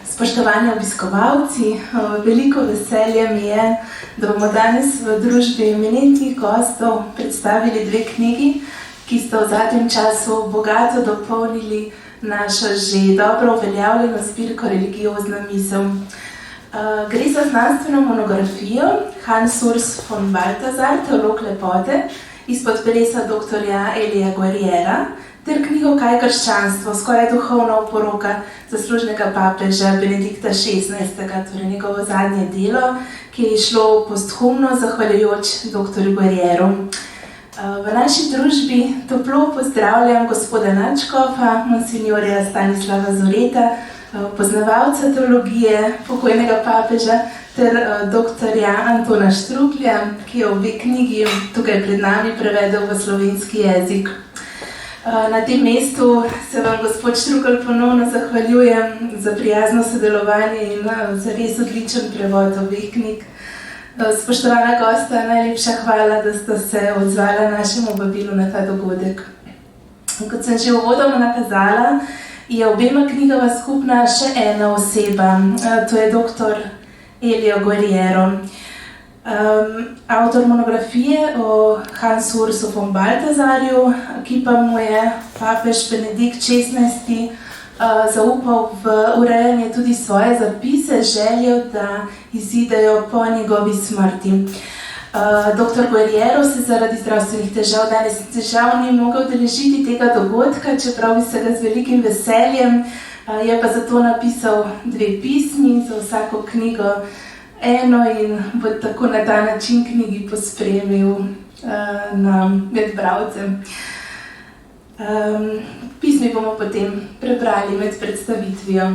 Spoštovani obiskovalci, veliko veselje mi je, da bomo danes v družbi eminentnih gostov predstavili dve knjigi, ki sta v zadnjem času bogato dopolnili našo že dobro uveljavljeno zbirko Religiozna misel. Gre za znanstveno monografijo Hans Urs von Balthasar, teolog lepote, izpod peresa dr. Elija Guerriera, ter knjigo Kaj krščanstvo, skoraj duhovna oporoka zaslužnega papeža Benedikta XVI., torej njegovo zadnje delo, ki je išlo posthumno zahvaljujoč dr. Guerrieru. V naši družbi toplo pozdravljam gospoda nadškofa, monsignorja Stanislava Zoreta, poznavalca teologije pokojnega papeža, ter dr. Antona Štruklja, ki je obe knjigi tukaj pred nami prevedel v slovenski jezik. Na tem mestu se vam, gospod Štrukelj, ponovno zahvaljujem za prijazno sodelovanje in za res odličen prevod obeh knjig. Spoštovana gosta, najlepša hvala, da ste se odzvala našemu vabilu na ta dogodek. Kot sem že uvodoma nakazala, je obema knjigama skupna še ena oseba, to je dr. Elio Guerriero. Avtor monografije o Hans Ursu von Balthasarju, ki pa mu je papež Benedikt XVI. Zaupal v urejanje tudi svoje zapise, željo, da izidejo po njegovi smrti. Dr. Guerriero se zaradi zdravstvenih težav danes ni mogel udeležiti tega dogodka, čeprav bi se ga z velikim veseljem, je pa zato napisal dve pismi, za vsako knjigo eno, in bo tako na ta način knjigi pospremil med bralcem. Pismi bomo potem prebrali med predstavitvijo.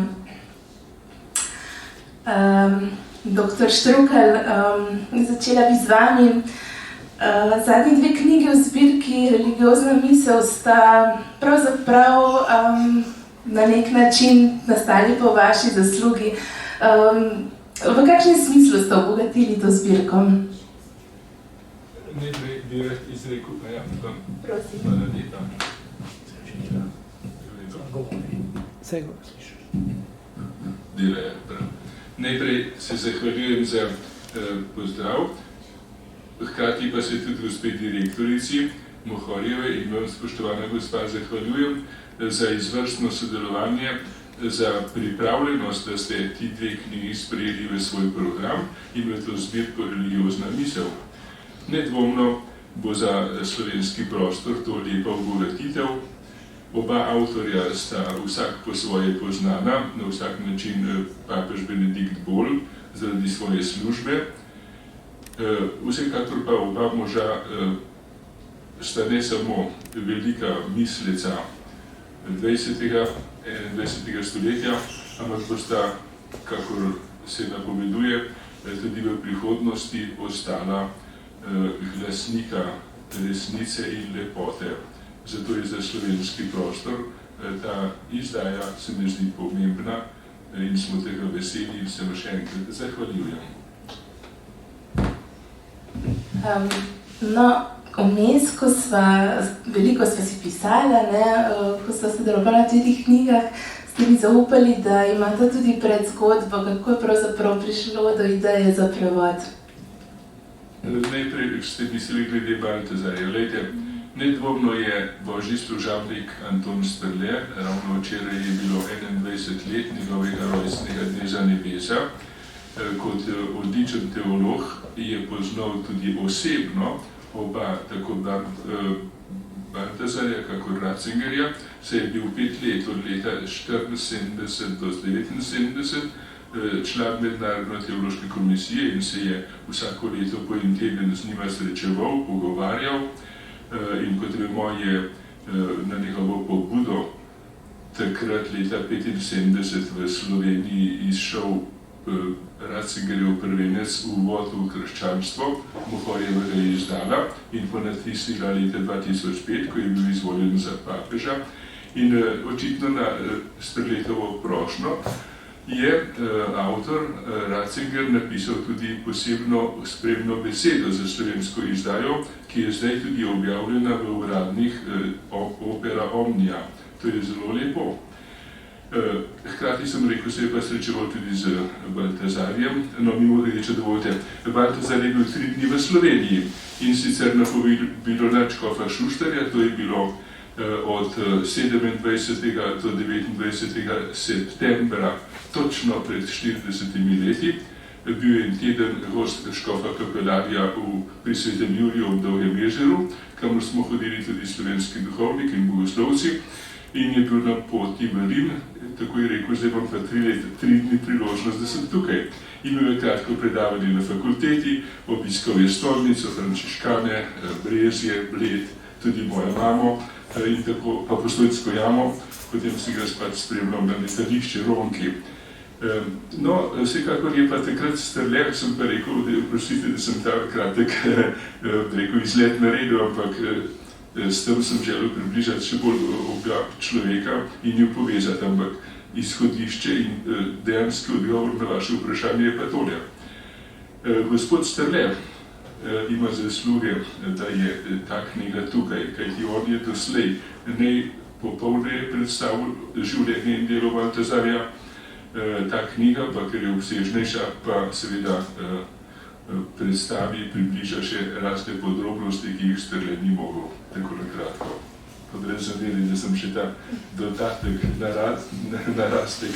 Dr. Štrukelj, začela bi z vami. Zadnji dve knjigi v zbirki Religiozna misel sta pravzaprav na nek način nastali po vaši zaslugi. V kakšnem smislu ste obogatili to zbirko? Najprej bi rad izrekel, Prosim. Hvala lepa. Najprej se zahvaljujem za pozdrav, hkrati pa se tudi gospe direktorici Mohorjeve in vam, spoštovana gospa, zahvaljujem za izvrstno sodelovanje, za pripravljenost, da ste ti dve knjigi sprejeli v svoj program in v to zbirko Religiozna misel. Nedvomno bo za slovenski prostor to lepa obogatitev. Oba avtorja sta vsak po svoje poznana, na vsak način papež Benedikt bolj zaradi svoje službe. Vsekakor pa oba moža sta ne samo velika misleca 20. 21. stoletja, ampak bosta, kakor se napoveduje, tudi v prihodnosti ostala glasnika resnice in lepote. Zato je za slovenski prostor ta izdaja, se mi zdi, pomembna in smo tega veseli in se vam še enkrat zahvaljujem. Vmes, veliko sva si pisala, ko sva sodelovala v teh knjigah, ste mi zaupali, da imate tudi predzgodbo, kako je pravzaprav prišlo do ideje za prevod. Najprej ste mislili glede Balthasarja. Nedvomno je božji služabnik Anton Strle, ravno včeraj je bilo 21 let njegovega rojstnega dne za nebesa. Kot odličen teolog je poznal tudi osebno oba, tako Balthasarja, kakor Ratzingerja, se je bil 5 let, od leta 1974 do 1979, član Mednarodne teološke komisije in se je vsako leto po en teden z njima srečeval, pogovarjal. In kot vemo, je na njegovo pobudo takrat leta 1975 v Sloveniji izšel Ratzingerjev prvenec Uvod v krščanstvo, Mohorjeva ga je izdala in ponatisnila leta 2005, ko je bil izvoljen za papeža. In očitno na Strletovo prošnjo je avtor Ratzinger napisal tudi posebno spremno besedo za slovensko izdajo, ki je zdaj tudi objavljena v uradnih Opera Omnia. To je zelo lepo. Hkrati sem rekel, se je pa srečeval tudi z Baltazarjem. No, mimogrede, če dovolite, Baltazar je bil 3 dni v Sloveniji in sicer na povabilo nadškofa Šuštarja, to je bilo od 27. do 29. septembra, točno pred 40 leti. Bil je en teden gost škofa kapelarja pri Svetem Juriju ob Dolgem jezeru, kamor smo hodili tudi slovenski duhovniki in bogoslovci, in je bil na poti v Rim, tako je rekel, zdaj imam pa 3 dni priložnost, da sem tukaj. Imel je kratko predavanje na fakulteti, obiskal je stolnico, Frančiškane, Brezje, Bled, tudi mojo mamo in tako pa Postojnsko jamo, potem si ga spet spremljal na letališče Ronki. No, vsekakor je pa takrat Strle, sem pa rekel, prosite, da sem ta kratek izlet naredil, ampak s tem sem želel približati še bolj oba človeka in ju povezati, ampak izhodišče in dejanski odgovor na vaše vprašanje je pa tole. Gospod Strle ima zasluge, da je ta knjiga tukaj, kajti on je doslej najpopolneje predstavil življenje in delo Baltazarja. Ta knjiga, pa ker je obsežnejša, pa seveda predstavi, približa še razne podrobnosti, ki jih Strle ni mogel tako nakratko. Pa brez zamere, da sem še ta dodatek narastek.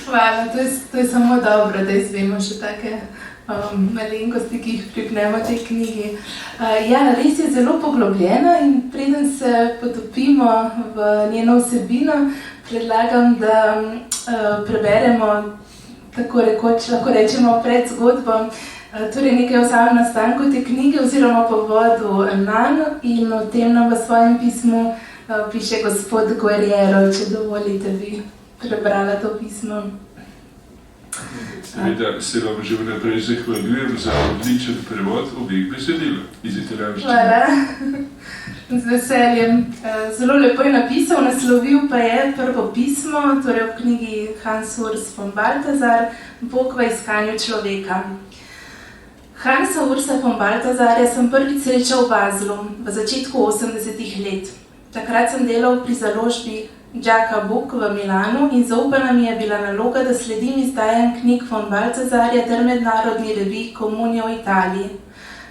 Hvala, to je samo dobro, da izvemo še take malenkosti, ki jih pripnemo tej knjigi. Ja, res je zelo poglobljena in preden se potopimo v njeno vsebino, predlagam, da preberemo, tako rekoč, lahko rečemo pred zgodbo, torej nekaj o samem nastanku te knjige oziroma povodu nanj, in o tem nam v svojem pismu piše gospod Guerriero, če dovolite, bi prebrala to pismo. Seveda se vam že vnaprej zahvaljujem za odličen prevod obeh besedil iz italijanščine. Hvala. Z veseljem. Zelo lepo je napisal, naslovil pa je prvo pismo, torej v knjigi Hans Urs von Balthasar, Bog v iskanju človeka. Hansa Ursa von Balthasarja sem prvič srečal v Baslu v začetku 80. let. Takrat sem delal pri založbi Giaca Buc v Milanu in zaupana mi je bila naloga, da sledim izdajanj knjig von Balthasarja ter mednarodni reviji Komunija v Italiji.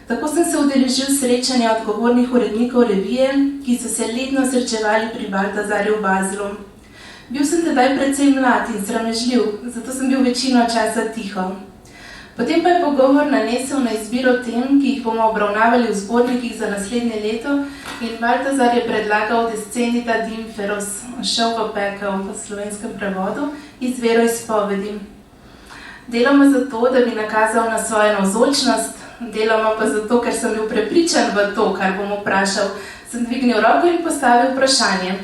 Tako sem se udeležil srečanja odgovornih urednikov revije, ki so se letno srečevali pri Balthasarju v Baslu. Bil sem tedaj precej mlad in sramežljiv, zato sem bil večino časa tiho. Potem pa je pogovor nanesel na izbiro tem, ki jih bomo obravnavali v zbornikih za naslednje leto, in Balthasar je predlagal Descendita ad inferos, šel v pekel v slovenskem prevodu, iz veroizpovedi. Deloma zato, da bi nakazal na svojo navzočnost, deloma pa zato, ker sem bil prepričan v to, kar bom vprašal, sem dvignil roko in postavil vprašanje.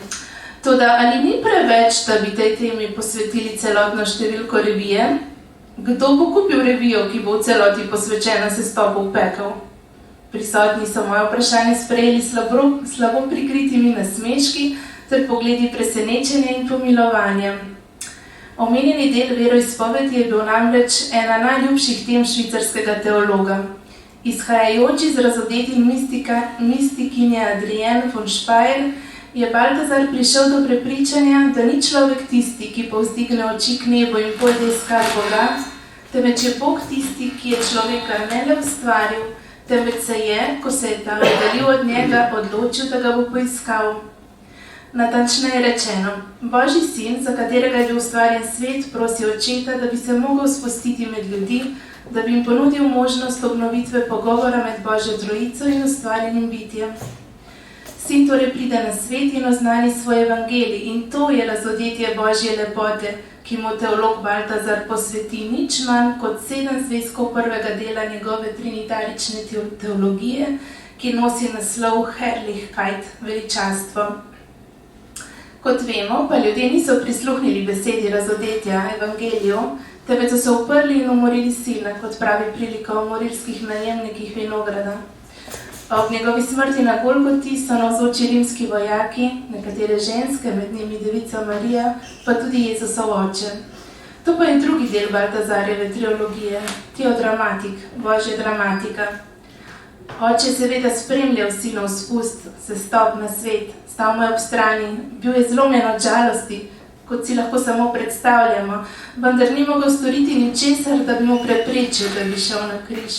Toda ali ni preveč, da bi tej temi posvetili celotno številko revije? Kdo bo kupil revijo, ki bo v celoti posvečena sestopu v pekel? Prisotni so moje vprašanje sprejeli slabo prikritimi nasmeški ter pogledi presenečenja in pomilovanja. Omenjeni del veroizpovedi je bil namreč ena najljubših tem švicarskega teologa. Izhajajoč iz razodetin mistikinje Adrienne von Speyer, je Balthasar prišel do prepričanja, da ni človek tisti, ki povzdigne oči k nebu in pojde iskat Boga, temveč je Bog tisti, ki je človeka ne le ustvaril, temveč se je, ko se je ta oddaljil od njega, odločil, da ga bo poiskal. Natančneje rečeno, Božji sin, za katerega je bil ustvarjen svet, prosi očeta, da bi se mogel spustiti med ljudi, da bi jim ponudil možnost obnovitve pogovora med Božjo trojico in ustvarjenim bitjem. Sin torej pride na svet in oznani svoj evangelij, in to je razodetje Božje lepote, ki mu teolog Balthasar posveti nič manj kot 7 zvezkov prvega dela njegove trinitarične teologije, ki nosi naslov Herrlichkeit, veličastvo. Kot vemo, pa ljudje niso prisluhnili besedi razodetja evangelijev, temveč so se uprli in umorili sina, kot pravi prilika o morilskih najemnikih vinograda. Ob njegovi smrti na Golgoti so navzoči rimski vojaki, nekatere ženske, med njimi devica Marija, pa tudi Jezusov oče. To pa je drugi del Balthasarjeve trilogije, teodramatik, Božja dramatika. Oče je seveda spremljal sinov spust, sestop na svet, stal mu je ob strani, bil je zlomljen od žalosti, kot si lahko samo predstavljamo, vendar ni mogel storiti ničesar, da bi mu preprečil, da bi šel na križ.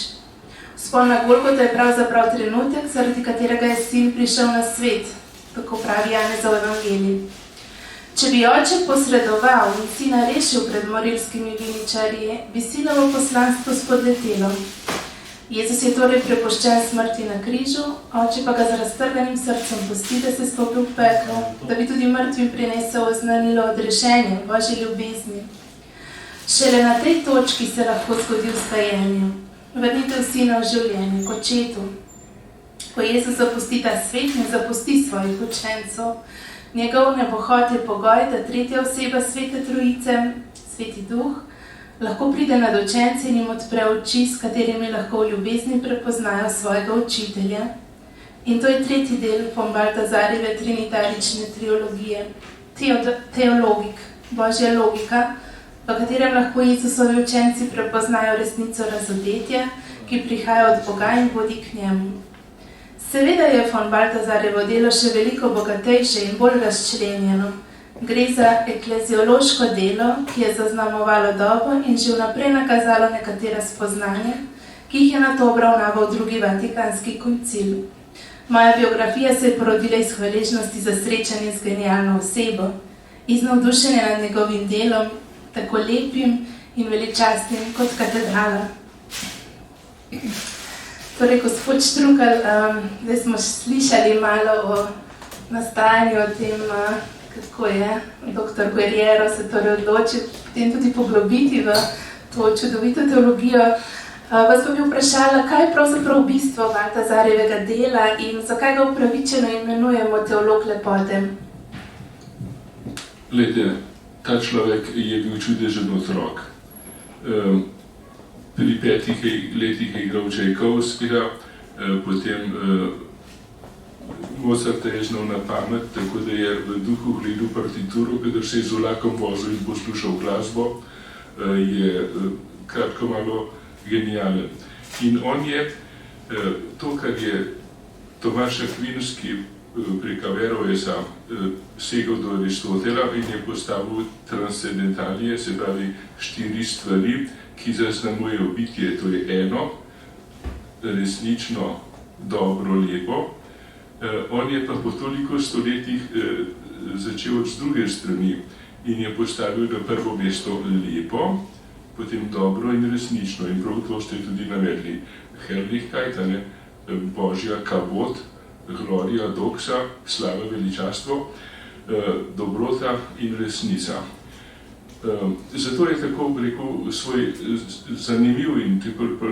Vzpon na Golgoto je pravzaprav trenutek, zaradi katerega je sin prišel na svet, tako pravi Janezov evangelij. Če bi oče posredoval in sina rešil pred morilskimi viničarji, bi sinovo poslanstvo spodletelo. Jezus je torej prepuščen smrti na križu, oče pa ga z raztrganim srcem pusti, da se stopi v peklo, da bi tudi mrtvim prinesel oznanilo odrešenja, Božje ljubezni. Šele na tej točki se lahko zgodi vstajenje, vrnitev sina v življenje, k očetu. Ko Jezus zapusti ta svet, ne zapusti svojih učencev. Njegov nebohod je pogoj, da tretja oseba Svete Trojice, Sveti Duh, lahko pride nad učence in jim odpre oči, s katerimi lahko v ljubezni prepoznajo svojega učitelja. In to je tretji del von Baltazarjeve trinitarične triologije, teologik, Božja logika, v katerem lahko Jezusovi učenci prepoznajo resnico razodetja, ki prihaja od Boga in vodi k njemu. Seveda je von Baltazarjevo delo še veliko bogatejše in bolj razčlenjeno. Gre za ekleziološko delo, ki je zaznamovalo dobo in že vnaprej nakazalo nekatera spoznanja, ki jih je nato obravnaval drugi Vatikanski koncil. Moja biografija se je porodila iz hvaležnosti za srečanje z genialno osebo, iz navdušenja nad njegovim delom, tako lepim in veličastnim kot katedrala. Torej, gospod Štrukelj, zdaj smo slišali malo o nastajanju, o tem, kako je dr. Guerriero se torej odločil potem tudi poglobiti v to čudovito teologijo. Vas pa bi vprašala, kaj je pravzaprav bistvo Baltazarjevega dela in zakaj ga upravičeno imenujemo teolog lepote? Glede, ta človek je bil čudežen otrok. Pri 5 letih je igral Čajkovskega, potem Mozarta je znal na pamet, tako da je v duhu gledal partituro, kadar se je z vlakom vozil in poslušal glasbo, je kratko malo genijalen. In on je to, kar je Tomaš Akvinski prek Averroesa segel do Aristotela in je postavil transcendentalije, se pravi 4 stvari, ki zaznamujejo bitje, to je eno, resnično, dobro, lepo. On je pa po toliko stoletjih začel od z druge strani in je postavil na prvo mesto lepo, potem dobro in resnično. In prav to ste tudi navedli. Herrlichkeit, Božja kabot, gloria, doxa, slava, veličastvo, dobrota in resnica. Zato je tako, rekel, svoj zanimiv in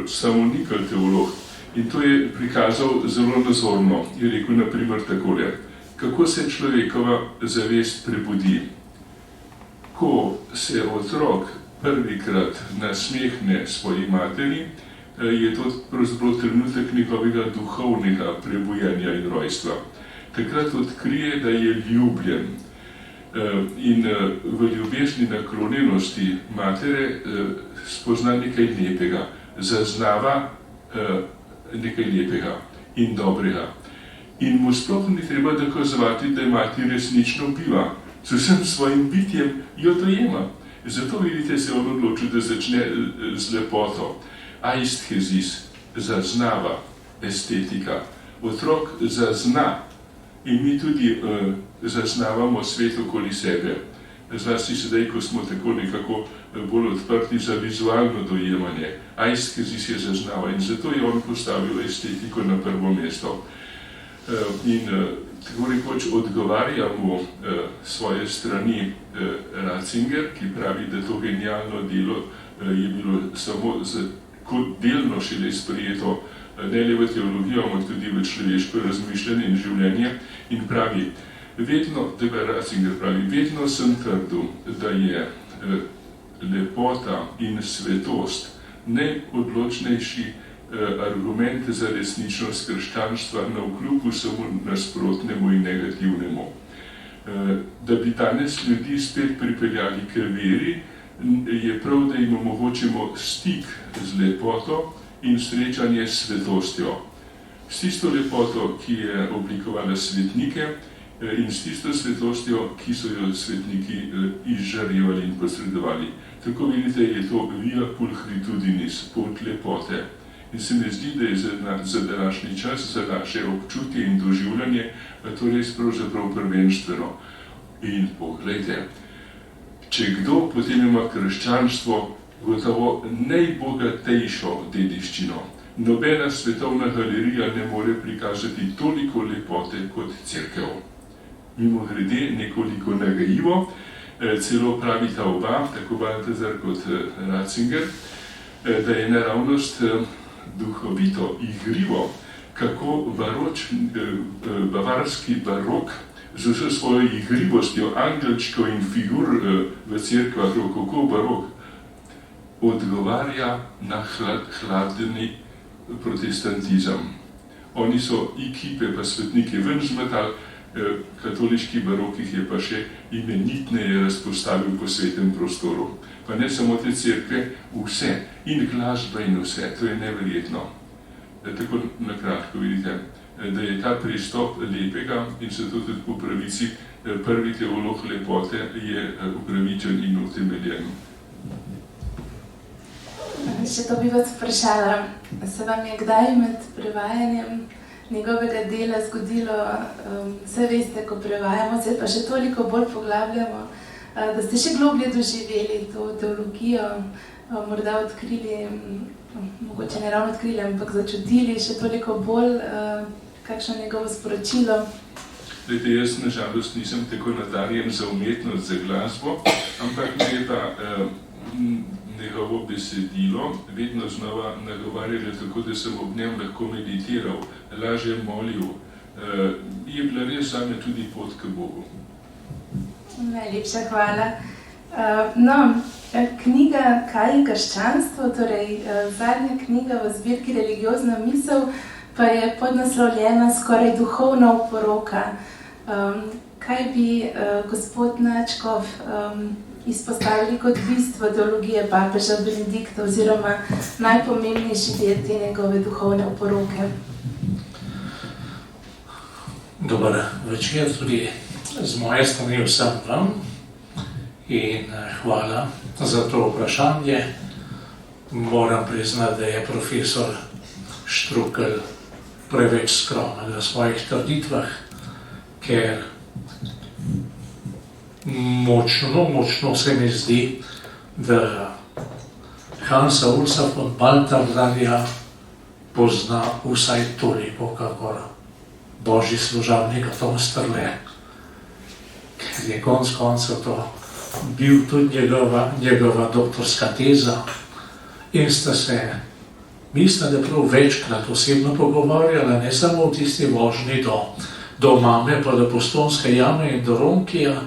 samonikal teolog. In to je prikazal zelo nazorno. Je rekel naprimer takole, kako se človekova zavest prebudi. Ko se otrok prvikrat nasmehne svoji materi, je to pravzaprav trenutek njegovega duhovnega prebujanja in rojstva. Takrat odkrije, da je ljubljen. In v ljubezni naklonjenosti matere spozna nekaj lepega, zaznava nekaj lepega in dobrega. In mu sploh ni treba dokazovati, da je mati resnično biva. Z vsem svojim bitjem jo dojema. Zato vidite, se on odločil, da začne z lepoto. Aisthesis, zaznava, estetika. Otrok zazna in mi tudi zaznavamo svet okoli sebe. Zlasti sedaj, ko smo tako nekako bolj odprti za vizualno dojemanje. Aisthesis je zaznava in zato je on postavil estetiko na prvo mesto. In tako rekoč odgovarja mu svoje strani Ratzinger, ki pravi, da to genialno delo je bilo samo kot delno šele sprejeto ne le v teologijo, ampak tudi v človeško razmišljanje in življenje in pravi, Ratzinger pravi, vedno sem trdil, da je lepota in svetost najodločnejši argument za resničnost krščanstva navkljub vsemu nasprotnemu in negativnemu. Da bi danes ljudi spet pripeljali k veri, je prav, da jim omogočimo stik z lepoto in srečanje s svetostjo. s tisto lepoto, ki je oblikovala svetnike in s tisto svetlostjo, ki so jo svetniki izžarevali in posredovali. Tako vidite, je to via pulchritudinis, pot lepote. In se mi zdi, da je za današnji čas, za naše občutje in doživljanje, to res pravzaprav prvenstveno. In poglejte, če kdo, potem ima krščanstvo gotovo najbogatejšo dediščino. Nobena svetovna galerija ne more prikazati toliko lepote kot cerkev. Mimogrede, nekoliko nagajivo, celo pravita oba, tako Baltazar kot Ratzinger, da je naravnost duhovito igrivo, kako bavarski barok z vso svojo igrivostjo, angelčko in figur v cerkvah, rokoko barok, odgovarja na hladni protestantizem. Oni so ekipe pa svetnike ven zmetali, katoliški barok jih je pa še imenitneje razpostavil po svetem prostoru. Pa ne samo te cerkve, vse, in glasba in vse, to je neverjetno. Tako nakratko vidite, da je ta pristop lepega in se to tudi po pravici prvi teolog lepote je upravičen in utemeljen. Še to bi vas vprašala, se vam je kdaj med prevajanjem njegovega dela zgodilo, vse veste, ko prevajamo, se pa še toliko bolj poglabljamo, da ste še globlje doživeli to teologijo, morda odkrili, mogoče ne ravno odkrili, ampak začutili še toliko bolj, kakšno njegovo sporočilo? Glede, jaz na žalost nisem tako nadarjen za umetnost, za glasbo, ampak me je pa njegovo besedilo vedno znova nagovarjalo tako, da sem ob njem lahko meditiral, lažje molil. Je bila res zame tudi pot k Bogu. Najlepša hvala. Knjiga Kaj je krščanstvo, torej zadnja knjiga v zbirki Religiozna misel, pa je podnaslovljena Skoraj duhovna oporoka. Kaj bi gospod Načkov izpostavili kot bistvo teologije papeža Benedikta oziroma najpomembnejši del te njegove duhovne oporoke? Dober večer tudi z moje strani vsem vam in hvala za to vprašanje. Moram priznati, da je profesor Štrukelj preveč skromen v svojih trditvah, ker močno se mi zdi, da Hansa Ursa von Balthasarja pozna vsaj toliko, kakor božji služabnik Tom Strle, ker je konec koncev to bil tudi njegova doktorska teza in sta se, mislim, da prav večkrat osebno pogovarjala, ne samo v tisti vožnji do Mame pa do Postojnske jame in do Ronkija,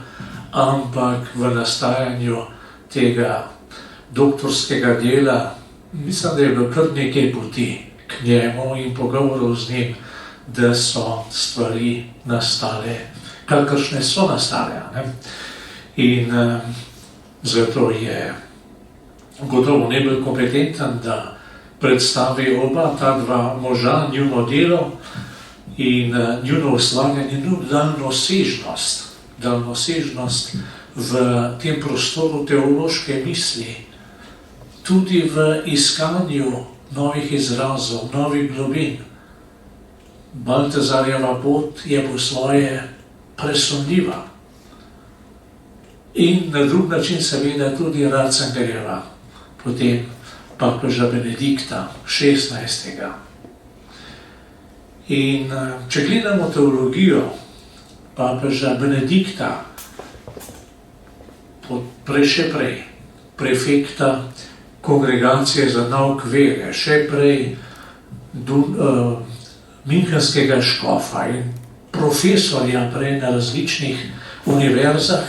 ampak v nastajanju tega doktorskega dela, mislim, da je bilo kar nekaj poti k njemu in pogovorov z njim, da so stvari nastale, kakršne so nastale. Ne? In zato je gotovo najbolj kompetenten, da predstavi oba ta dva moža, njuno delo in njuno ustvarjanje, njuno daljnosežnost v tem prostoru teološke misli, tudi v iskanju novih izrazov, novih globin. Baltazarjeva pot je po svoje presunljiva in na drug način seveda tudi Ratzingerjeva, potem papeža Benedikta XVI. In če gledamo teologijo papeža Benedikta, še prej prefekta Kongregacije za nauk vere, še prej Münchenskega škofa in profesorja prej na različnih univerzah,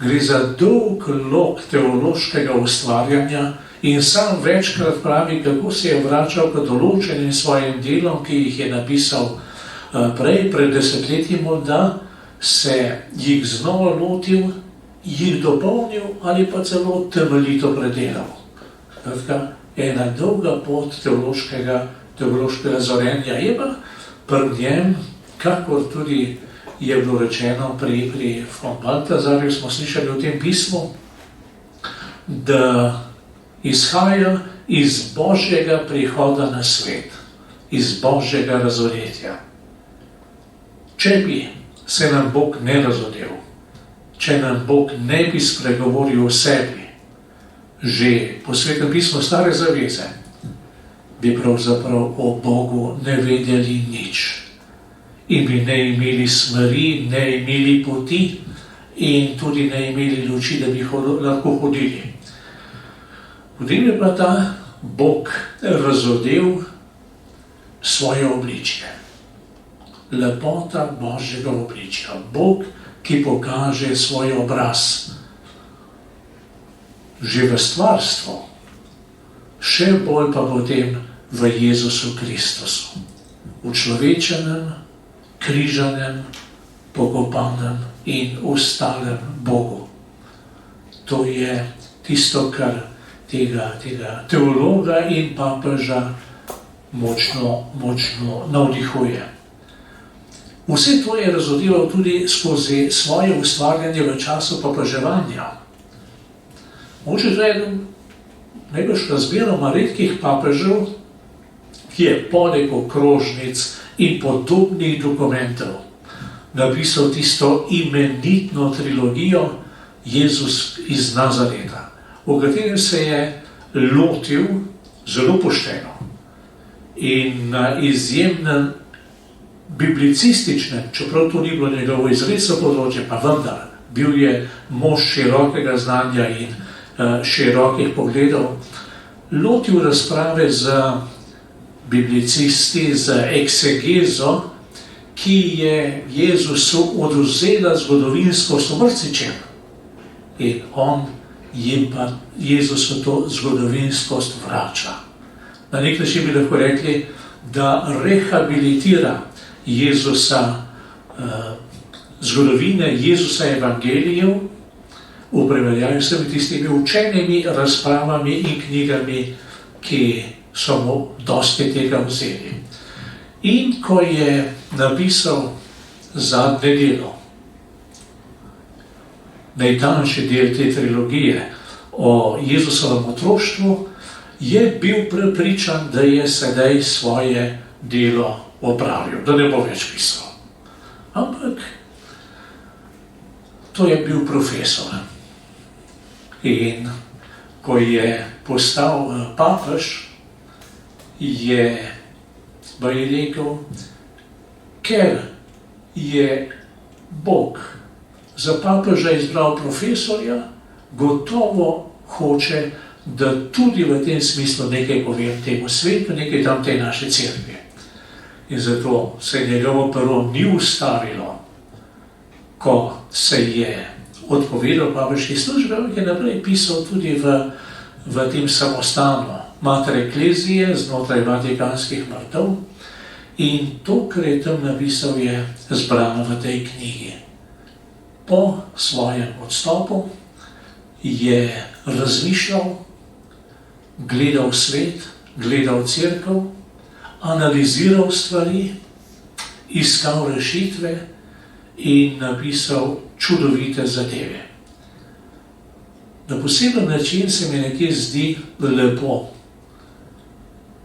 gre za dolg lok teološkega ustvarjanja in sam večkrat pravi, kako se je vračal k določenim svojim delom, ki jih je napisal prej, pred desetletji morda, se jih znova lotil, jih dopolnil ali pa celo temeljito predelal. Ena dolga pot teološkega zorenja. Je pa pri njem, kakor tudi je bilo rečeno pri von Baltazarju, smo slišali v tem pismu, da izhaja iz Božjega prihoda na svet, iz Božjega razoretja. Če bi se nam Bog ne razodel, če nam Bog ne bi spregovoril o sebi, že po Svetem pismu Stare zaveze, bi pravzaprav o Bogu ne vedeli nič. In bi ne imeli smeri, ne imeli poti in tudi ne imeli luči, da bi lahko hodili. Potem je pa ta Bog razodel svoje obličje. Lepota Božjega obličja. Bog, ki pokaže svoj obraz. Že v stvarstvu, še bolj pa potem v Jezusu Kristusu. Učlovečenem, križanem, pokopanem in ustalem Bogu. To je tisto, kar tega teologa in papeža močno navdihuje. Vse to je razodel tudi skozi svoje ustvarjanje v času papeževanja. Mogoče to je eden najbolj razmeroma redkih papežev, ki je poleg okrožnic in podobnih dokumentov napisal tisto imenitno trilogijo Jezus iz Nazareta, v katerem se je lotil zelo pošteno in na izjemnem biblicističnem, čeprav to ni bilo njegovo izrecno področje, pa vendar bil je mož širokega znanja in širokih pogledov, lotil razprave z biblicisti, z eksegezo, ki je Jezusu odvzela zgodovinskost v mrtvičem. In on jim pa Jezusu to zgodovinskost vrača. Na nek način bi lahko rekli, da rehabilitira Jezusa, zgodovine Jezusa evangelijev, v primerjavi s tistimi učenimi razpravami in knjigami, ki so mu dosti tega vzeli. In ko je napisal zadnje delo, najtanjši del te trilogije o Jezusovem otroštvu, je bil prepričan, da je sedaj svoje delo opravil, da ne bo več pisal. Ampak to je bil profesor. In ko je postal papež, je rekel, ker je Bog za papeža izbral profesorja, gotovo hoče, da tudi v tem smislu nekaj povem temu svetu, nekaj tam tej naše cerkvi. In zato se njegovo pero ni ustavilo, ko se je odpovedal papežski službe, je naprej pisal tudi v tem samostanu Mater Ecclesiae znotraj vatikanskih mrtev, in to, kar je tam napisal, je zbrano v tej knjigi. Po svojem odstopu je razmišljal, gledal svet, gledal cerkev, analiziral stvari, iskal rešitve in napisal čudovite zadeve. Na poseben način se mi nekje zdi lepo,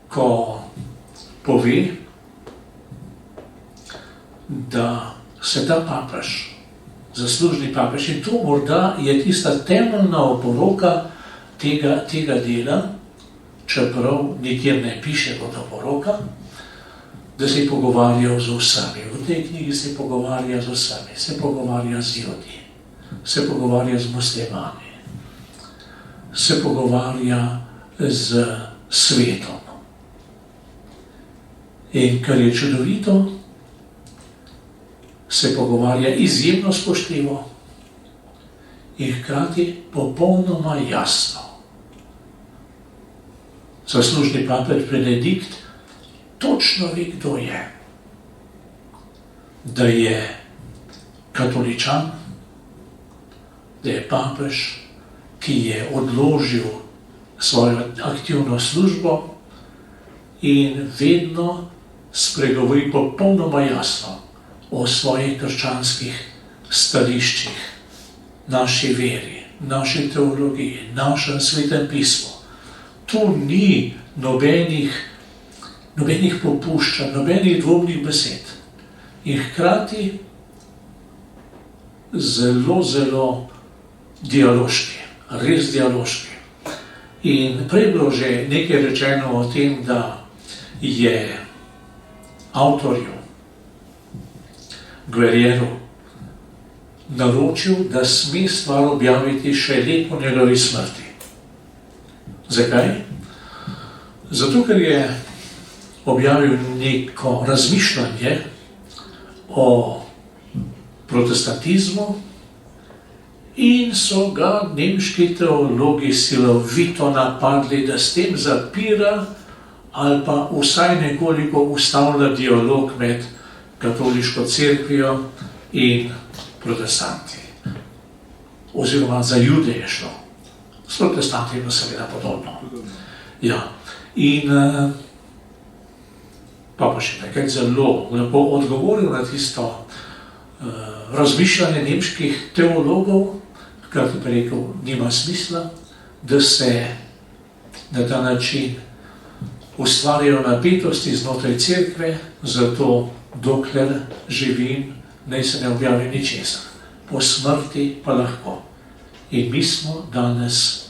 ko pove, da se ta papež, zaslužni papež, in to morda je tista temeljna oporoka tega dela, čeprav nikjer ne piše kot oporoka, da se pogovarja z vsemi. V tej knjigi se pogovarja z vsemi, se pogovarja z Judi, se pogovarja z muslimani, se pogovarja z svetom. In kar je čudovito, se pogovarja izjemno spoštljivo in hkrati popolnoma jasno. Zaslužni papež Benedikt točno ve, kdo je. Da je katoličan, da je papež, ki je odložil svojo aktivno službo in vedno spregovori popolnoma jasno o svojih krščanskih stališčih, naši veri, naši teologiji, našem svetem pismu. Tu ni nobenih popuščanj, nobenih dvomnih besed. In hkrati zelo, zelo dialoški, res dialoški. In prej bilo že nekaj rečeno o tem, da je avtorju Guerriero naročil, da sme stvar objaviti še let po njegovi smrti. Zakaj? Zato, ker je objavil neko razmišljanje o protestantizmu in so ga nemški teologi silovito napadli, da s tem zapira ali pa vsaj nekoliko ustavlja dialog med katoliško cerkvijo in protestanti. Oziroma za Jude je šlo. S protestanti je bilo seveda podobno. Ja. In pa še nekaj zelo lepo odgovoril na tisto razmišljanje nemških teologov, hkrati pa rekel, nima smisla, da se na ta način ustvarjajo napetosti znotraj cerkve, zato dokler živim, naj se ne objavi ničesar. Po smrti pa lahko. In mi smo danes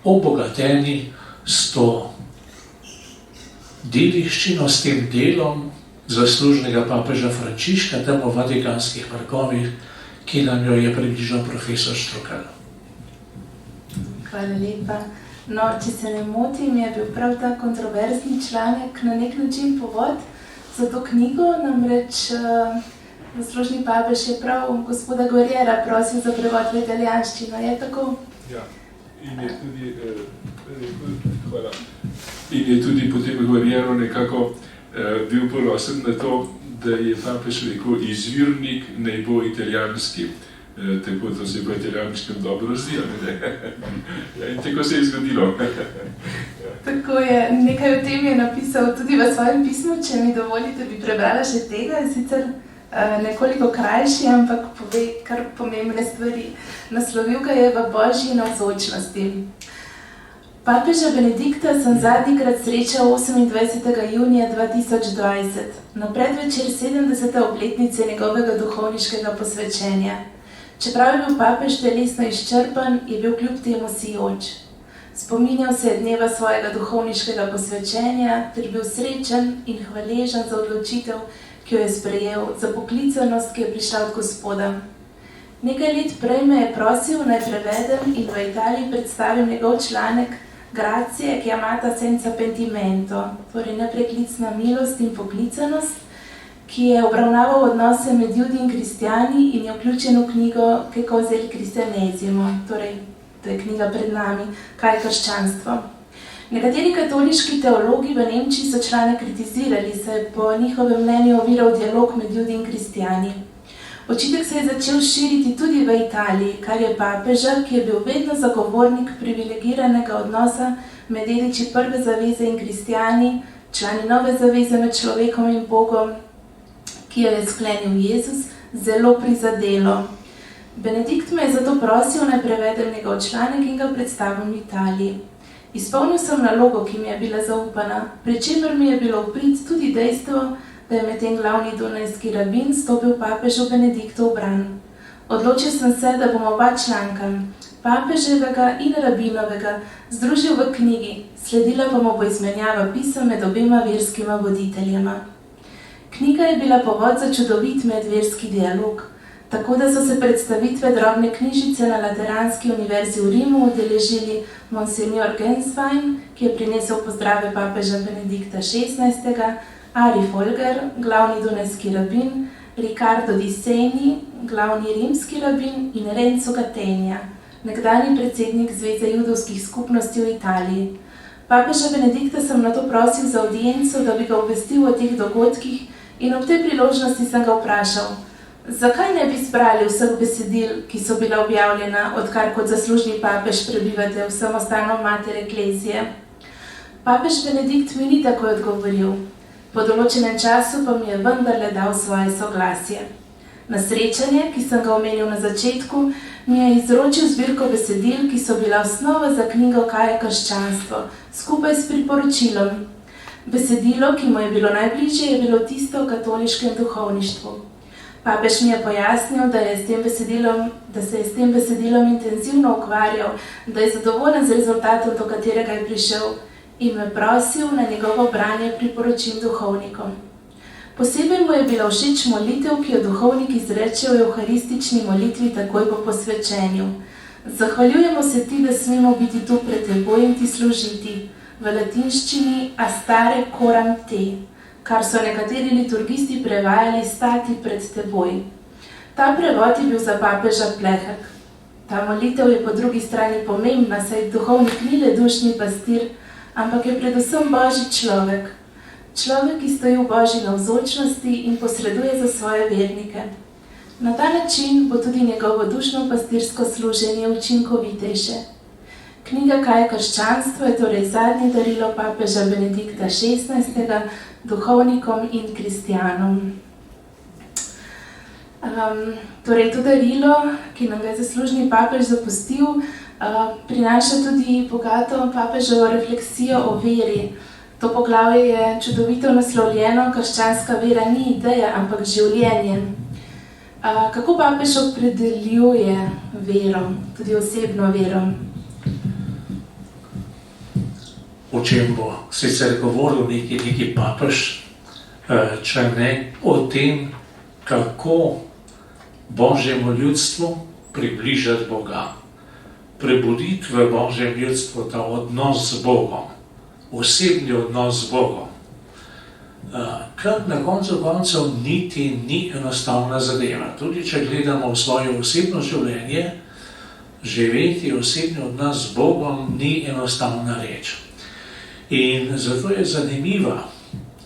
obogateni s to dediščino, s tem delom zaslužnega papeža Frančiška, tam v Vatikanskih vrhovih, ki nam jo je približal profesor Štrukelj. Hvala lepa. No, če se ne motim, je bil prav ta kontroverzni članek na nek način povod za to knjigo, namreč zaslužni papež je prav gospoda Guerriera prosil za prevod v italijanščino. Je tako? Ja, in je tudi, hvala. In je tudi potem Guerriero nekako bil ponosen na to, da je papež rekel, izvirnik naj bo italijanski. Tako to se je po italijanškem dobro zdi, ali ne? In tako se je zgodilo. Tako je, nekaj o tem je napisal tudi v svojem pismu, če mi dovolite, bi prebrala še tega, sicer nekoliko krajši, ampak pove kar pomembne stvari. Naslovil ga je v Božji navzočnosti. Papeža Benedikta sem zadnjikrat srečal 28. junija 2020, na predvečer 70. obletnice njegovega duhovniškega posvečenja. Čeprav je bil papež telesno izčrpan, je bil kljub temu sijoč. Spominjal se je dneva svojega duhovniškega posvečenja ter bil srečen in hvaležen za odločitev, ki jo je sprejel, za poklicanost, ki je prišla od Gospoda. Nekaj let prej me je prosil, naj prevedem in v Italiji predstavim njegov članek Grazie chiamata senza pentimento, torej nepreklicna milost in poklicanost, ki je obravnaval odnose med Judi in kristjani in je vključen v knjigo Che cos'è il cristianesimo, torej to je knjiga pred nami, kaj je krščanstvo. Nekateri katoliški teologi v Nemčiji so članek kritizirali, saj je po njihovem mnenju oviral dialog med Judi in kristjani. Očitek se je začel širiti tudi v Italiji, kar je papeža, ki je bil vedno zagovornik privilegiranega odnosa med dediči prve zaveze in kristjani, člani nove zaveze med človekom in Bogom, ki jo je sklenil Jezus, zelo prizadelo. Benedikt me je zato prosil, naj prevedem njegov članek in ga predstavim v Italiji. Izpolnil sem nalogo, ki mi je bila zaupana, pri čemer mi je bilo v prid tudi dejstvo, da je medtem glavni dunajski rabin stopil papežu Benediktu v bran. Odločil sem se, da bom oba članka, papeževega in rabinovega, združil v knjigi, sledila pa mu bo izmenjava pisem med obema verskima voditeljema. Knjiga je bila povod za čudovit medverski dialog, tako da so se predstavitve drobne knjižice na Lateranski univerzi v Rimu udeležili Monsignor Genswein, ki je prinesel pozdrave papeža Benedikta XVI., Ari Folger, glavni dunajski rabin, Riccardo Di Segni, glavni rimski rabin in Renzo Gattegna, nekdanji predsednik Zveze judovskih skupnosti v Italiji. Papeža Benedikta sem nato prosil za audienco, da bi ga obvestil o teh dogodkih in ob tej priložnosti sem ga vprašal, zakaj ne bi zbrali vseh besedil, ki so bila objavljena, odkar kot zaslužni papež prebivate v samostalno mater Eklezije. Papež Benedikt mi ni takoj odgovoril. Po določenem času pa mi je vendarle dal svoje soglasje. Na srečanje, ki sem ga omenil na začetku, mi je izročil zbirko besedil, ki so bila osnova za knjigo Kaj je krščanstvo, skupaj s priporočilom. Besedilo, ki mu je bilo najbližje, je bilo tisto o katoliškem duhovništvu. Papež mi je pojasnil, da se je s tem besedilom intenzivno ukvarjal, da je zadovoljen z rezultatom, do katerega je prišel, in me prosil, na njegovo branje priporočim duhovnikom. Posebej mu je bila všeč molitev, ki jo duhovnik izreče v evharistični molitvi takoj po posvečenju. Zahvaljujemo se ti, da smemo biti tu pred teboj in ti služiti. V latinščini astare coram te, kar so nekateri liturgisti prevajali stati pred teboj. Ta prevod je bil za papeža plehek. Ta molitev je po drugi strani pomembna, saj duhovnik ni le dušni pastir, ampak je predvsem Božji človek. Človek, ki stoji v Božji navzočnosti in posreduje za svoje vernike. Na ta način bo tudi njegovo dušno pastirsko služenje učinkovitejše. Knjiga Kaj je krščanstvo je torej zadnje darilo papeža Benedikta XVI. Duhovnikom in kristjanom. Torej, to darilo, ki nam ga je zaslužni papež zapustil, prinaša tudi bogato papeževo refleksijo o veri. To poglavje je čudovito naslovljeno, krščanska vera ni ideja, ampak življenje. Kako papež opredeljuje vero, tudi osebno vero? O čem bo sicer govoril neki papež, če ne o tem, kako Božjemu ljudstvu približati Boga. Prebuditi v Božjem ljudstvu ta odnos z Bogom, osebni odnos z Bogom. Kar na koncu koncev niti ni enostavna zadeva. Tudi če gledamo v svoje osebno življenje, živeti osebni odnos z Bogom ni enostavna reč. In zato je zanimiva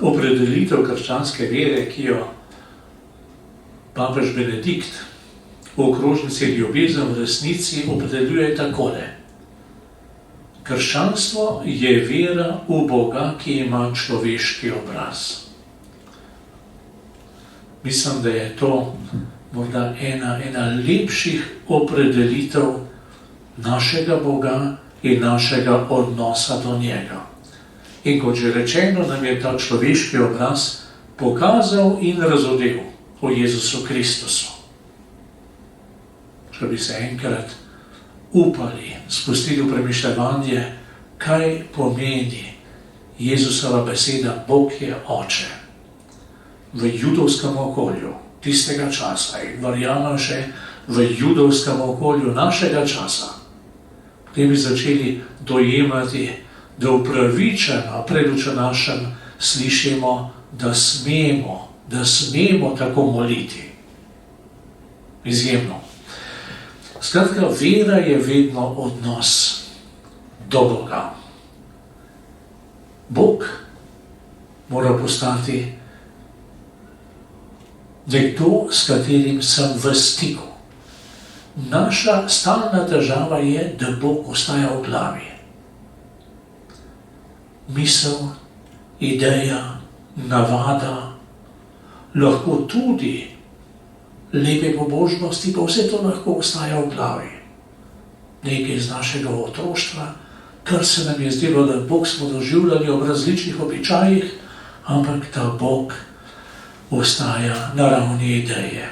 opredelitev krščanske vere, ki jo papež Benedikt v okrožnici Ljubezen v resnici opredeljuje takole. Krščanstvo je vera v Boga, ki ima človeški obraz. Mislim, da je to morda ena lepših opredelitev našega Boga in našega odnosa do njega. In kot že rečeno, nam je ta človeški obraz pokazal in razodel o Jezusu Kristusu. Če bi se enkrat upali spustili v premišljevanje, kaj pomeni Jezusova beseda Bog je Oče v judovskem okolju tistega časa in verjamem še v judovskem okolju našega časa, potem bi začeli dojemati, da upravičeno pred očmi našim slišimo, da smemo tako moliti. Izjemno. Skratka, vera je vedno odnos do Boga. Bog mora postati nekdo, s katerim sem v stiku. Naša stalna težava je, da Bog ostaja v glavi. Misel, ideja, navada, lahko tudi lepe pobožnosti, pa vse to lahko ostaja v glavi. Nekaj iz našega otroštva, kar se nam je zdelo, da Bog smo doživljali ob različnih običajih, ampak ta Bog ostaja na ravni ideje.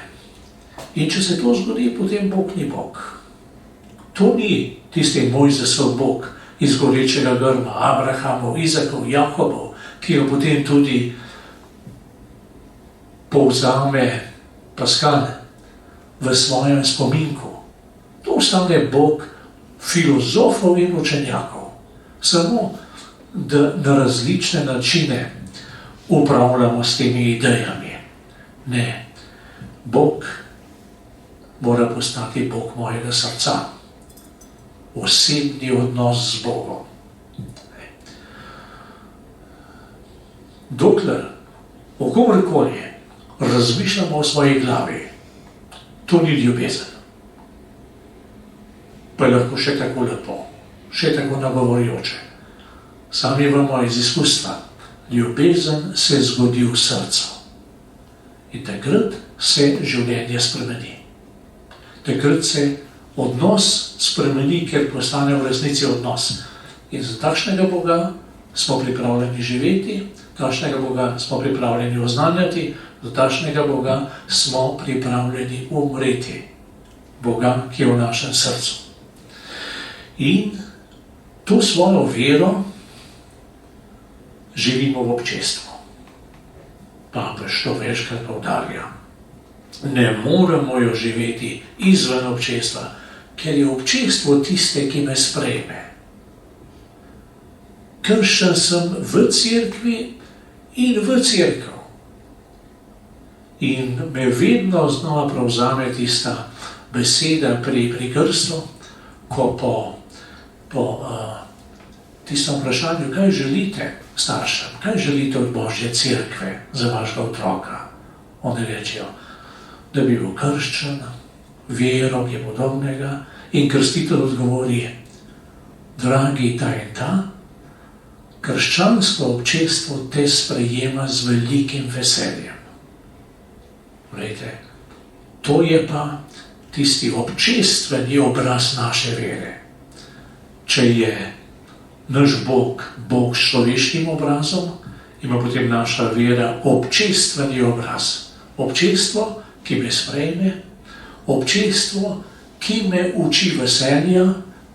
In če se to zgodi, potem Bog ni Bog. To ni tisti Mojzesov Bog iz gorečega grma, Abrahamov, Izakov, Jakobov, ki jo potem tudi povzame Paskal v svojem spominku. To ostane Bog filozofov in učenjakov. Samo, da na različne načine upravljamo s temi idejami. Ne, Bog mora postati Bog mojega srca. Osebni odnos z Bogom. Dokler o komorkoli razmišljamo o svoji glavi, to ni ljubezen. Pa je lahko še tako lepo, še tako nagovorjoče. Sami vemo iz izkustva, ljubezen se zgodi v srcu. In takrat se življenje spremeni. Takrat se odnos spremeni, ker postane v resnici odnos. In za takšnega Boga smo pripravljeni živeti, takšnega Boga smo pripravljeni oznanjati, za takšnega Boga smo pripravljeni umreti. Boga, ki je v našem srcu. In to svojo vero živimo v občestvu. Papež to večkrat poudarja. Ne moremo jo živeti izven občestva, ker je občestvo tiste, ki me sprejme. Krščen sem v cerkvi in v cerkev. In me vedno znova prevzame tista beseda pri krstu, ko po tistem vprašanju, kaj želite staršem, kaj želite od Božje cerkve za vašega otroka. Oni rečejo, da bi bil krščen, vero, ki je podobnega, in krstitelj odgovori, dragi ta in ta, krščansko občestvo te sprejema z velikim veseljem. Glejte, to je pa tisti občestveni obraz naše vere. Če je naš Bog Bog s človeškim obrazom, ima potem naša vera občestveni obraz. Občestvo, ki me sprejme, občestvo, ki me uči veselja.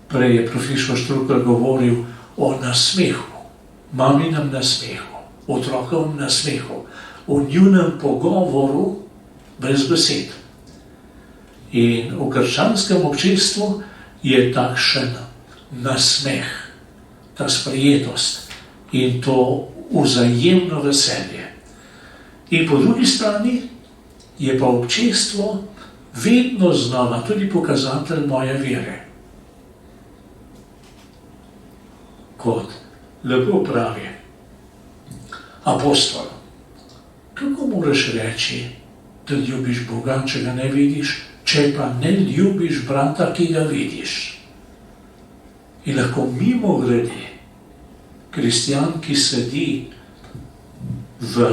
Prej je profesor Štrukelj govoril o nasmehu, maminem nasmehu, otrokovem nasmehu, o njunem pogovoru brez besed. In v krščanskem občestvu je takšen nasmeh, ta sprejetost in to vzajemno veselje. In po drugi strani je pa občestvo vedno znova tudi pokazatelj moje vere. Kot lepo pravi apostol, kako moraš reči, da ljubiš Boga, če ga ne vidiš, če pa ne ljubiš brata, ki ga vidiš. In lahko mimo grede, kristjan, ki sedi v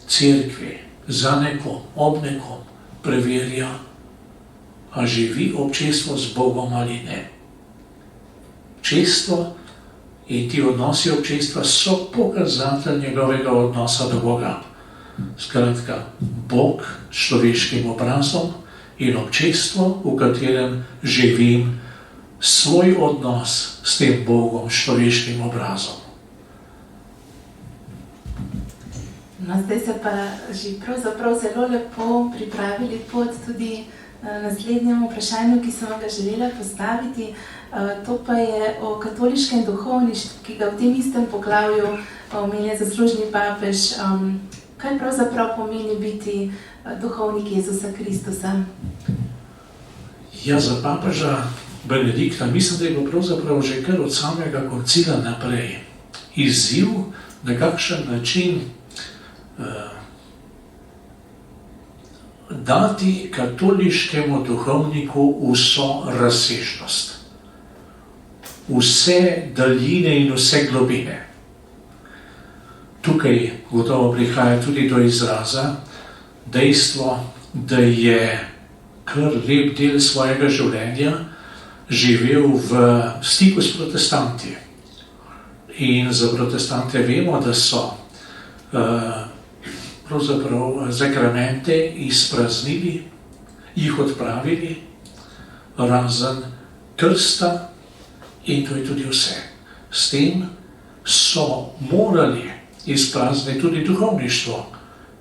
cerkvi, za nekom, ob nekom, preverja, a živi občestvo z Bogom ali ne. Občestvo in ti odnosi občestva so pokazatelj njegovega odnosa do Boga. Skratka, Bog s človeškim obrazom in občestvo, v katerem živim svoj odnos s tem Bogom s človeškim obrazom. No, zdaj se pa že pravzaprav zelo lepo pripravili pot tudi naslednjemu vprašanju, ki sem vam ga želela postaviti. To pa je o katoliškem duhovništvu, ki ga v tem istem poglavju omenja zaslužni papež. Kaj pravzaprav pomeni biti duhovnik Jezusa Kristusa? Ja, za papeža Benedikta mislim, da je bilo pravzaprav že kar od samega koncila naprej izziv, na kakšen način dati katoliškemu duhovniku vso razsežnost, vse daljine in vse globine. Tukaj gotovo prihaja tudi do izraza dejstvo, da je kar lep del svojega življenja živel v stiku s protestanti. In za protestante vemo, da so pravzaprav zakramente izpraznili, jih odpravili, razen krsta, in to je tudi vse. S tem so morali izprazniti tudi duhovništvo,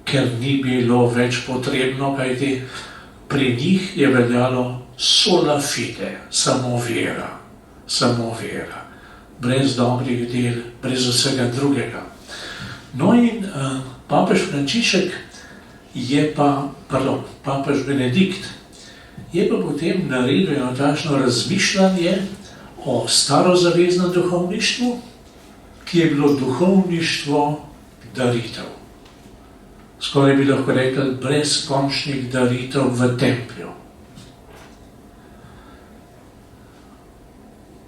ker ni bilo več potrebno, kajti pri njih je veljalo sola fide, samo vera, brez dobrih del, brez vsega drugega. No in papež Frančišek papež Benedikt je pa potem naredil eno takšno razmišljanje o starozaveznem duhovništvu, ki je bilo duhovništvo daritev. Skoraj bi lahko rekli brezkončnih daritev v templju.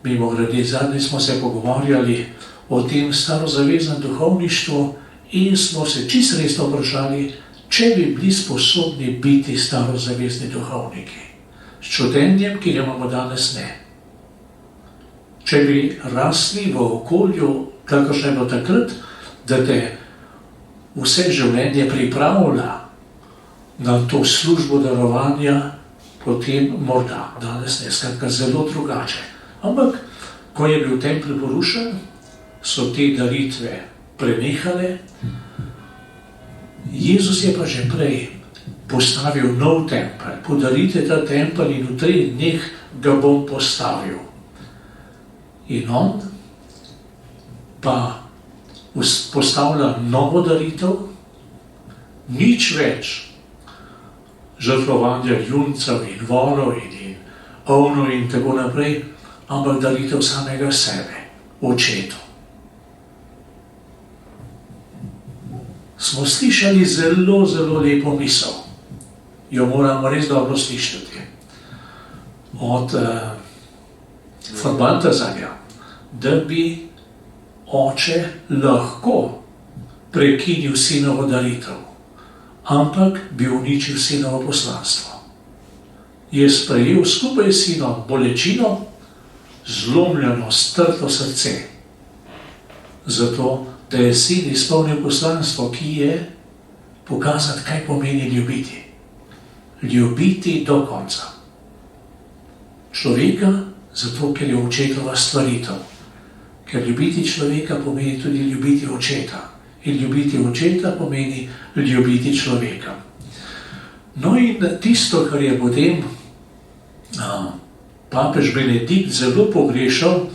Mimogrede, zadnjič smo se pogovarjali o tem starozaveznem duhovništvu in smo se čisto resno vprašali, če bi bili sposobni biti starozavezni duhovniki. S čutenjem, ki ga imamo danes, ne. Če bi rasli v okolju, kakršno je bilo takrat, da te vse življenje pripravlja na to službo darovanja, potem morda, danes ne, skratka zelo drugače. Ampak, ko je bil tempelj porušen, so te daritve prenehale. Jezus je pa že prej postavil nov tempelj. Podarite ta tempelj in v 3 dneh ga bom postavil. In on pa postavlja novo daritev, nič več žrtvovanja juncev in volov in ovnov in tako naprej, ampak daritev samega sebe, očetu. Smo slišali zelo, zelo lepo misel. Jo moramo res dobro slišati. Od von Balthasarja, da bi oče lahko prekinil sinovo daritev, ampak bi uničil sinovo poslanstvo. Je sprejel skupaj s sinom bolečino, zlomljeno, strto srce, zato da je sin izpolnil poslanstvo, ki je pokazati, kaj pomeni ljubiti. Ljubiti do konca. Človeka, zato ker je očetova stvaritev. Ker ljubiti človeka pomeni tudi ljubiti očeta. In ljubiti očeta pomeni ljubiti človeka. No in tisto, kar je potem papež Benedikt zelo pogrešal,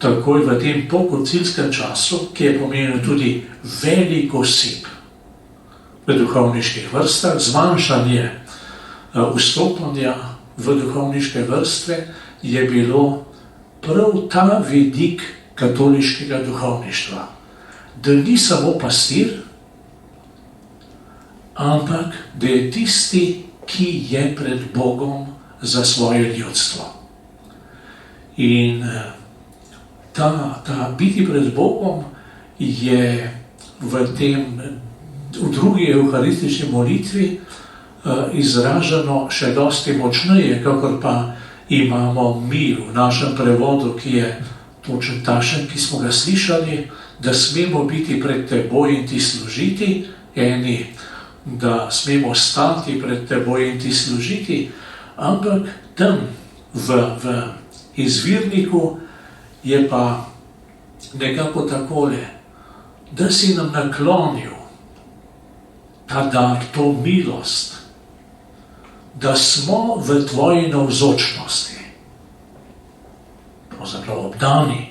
takoj v tem pokoncilskem času, ki je pomenil tudi velik osip v duhovniških vrstah, zmanjšanje vstopanja v duhovniške vrste, je bilo prav ta vidik katoliškega duhovništva. Da ni samo pastir, ampak da je tisti, ki je pred Bogom za svoje ljudstvo. In ta biti pred Bogom je v drugi evharistični molitvi izraženo še dosti močneje, kakor pa imamo mi v našem prevodu, ki je točen takšen, ki smo ga slišali, da smemo biti pred teboj in ti služiti, eni, da smemo stati pred teboj in ti služiti, ampak tam v izvirniku je pa nekako takole, da si nam naklonil ta dar, to milost, da smo v tvoji navzočnosti, pravzaprav obdani